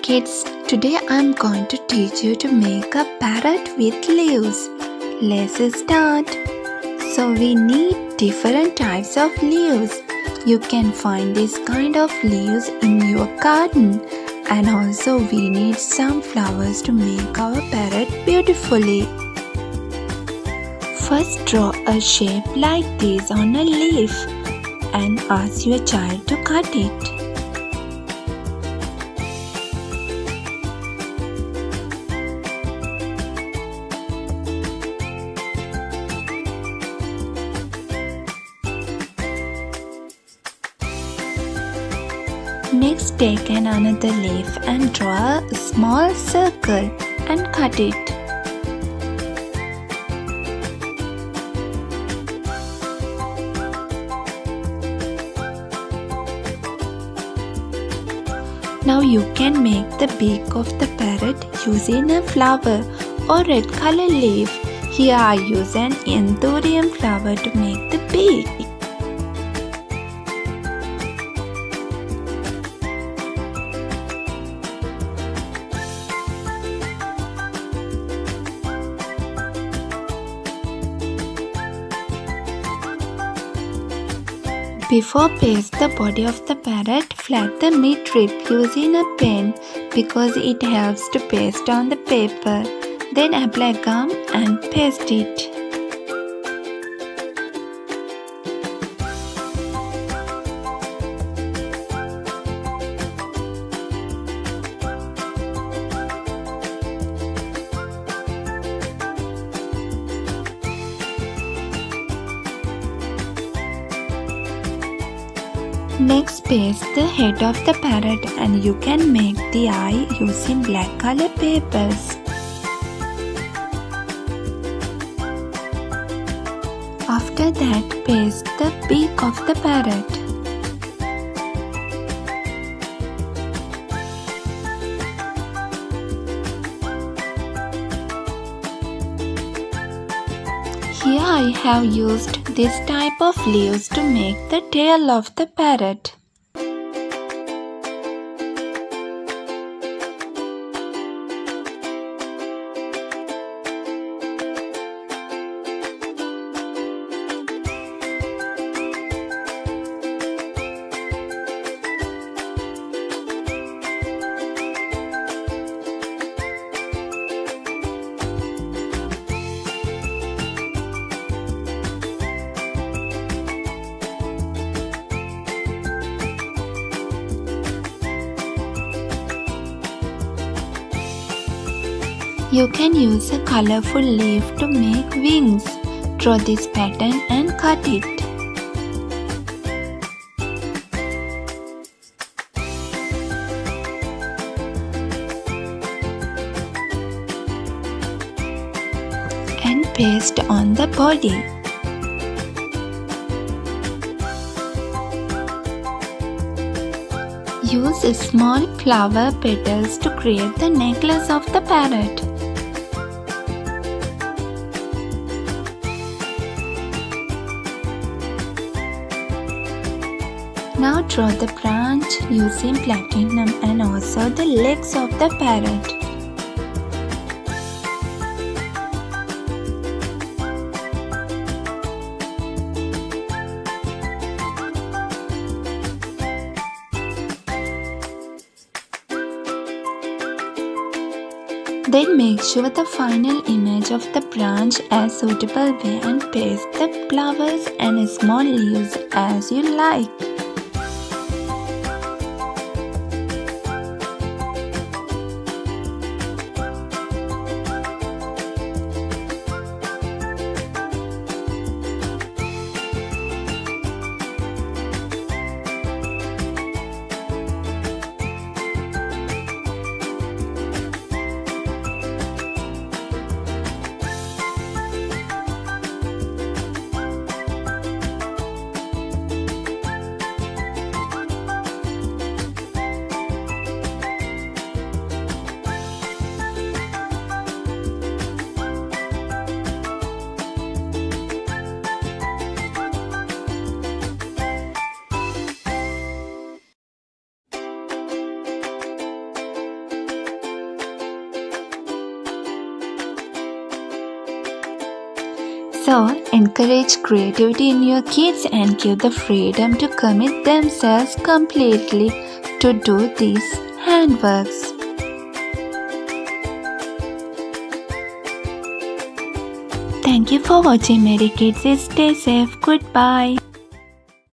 kids, today I'm going to teach you to make a parrot with leaves. Let's start. So we need different types of leaves. You can find this kind of leaves in your garden. And also we need some flowers to make our parrot beautifully. First draw a shape like this on a leaf and ask your child to cut it. Next take another leaf and draw a small circle and cut it. Now you can make the beak of the parrot using a flower or red color leaf. Here I use an anthurium flower to make the beak. Before paste the body of the parrot, flat the midrib using a pen because it helps to paste on the paper. Then apply gum and paste it. Next paste the head of the parrot and you can make the eye using black color papers. After that, paste the beak of the parrot. Here I have used this type of leaves to make the tail of the parrot. You can use a colorful leaf to make wings. Draw this pattern and cut it. And paste on the body. Use small flower petals to create the necklace of the parrot. Now draw the branch using platinum and also the legs of the parrot. Then make sure the final image of the branch as suitable way and paste the flowers and small leaves as you like. So, encourage creativity in your kids and give the freedom to commit themselves completely to do these handworks. Thank you for watching Mary Kids. Stay safe. Goodbye.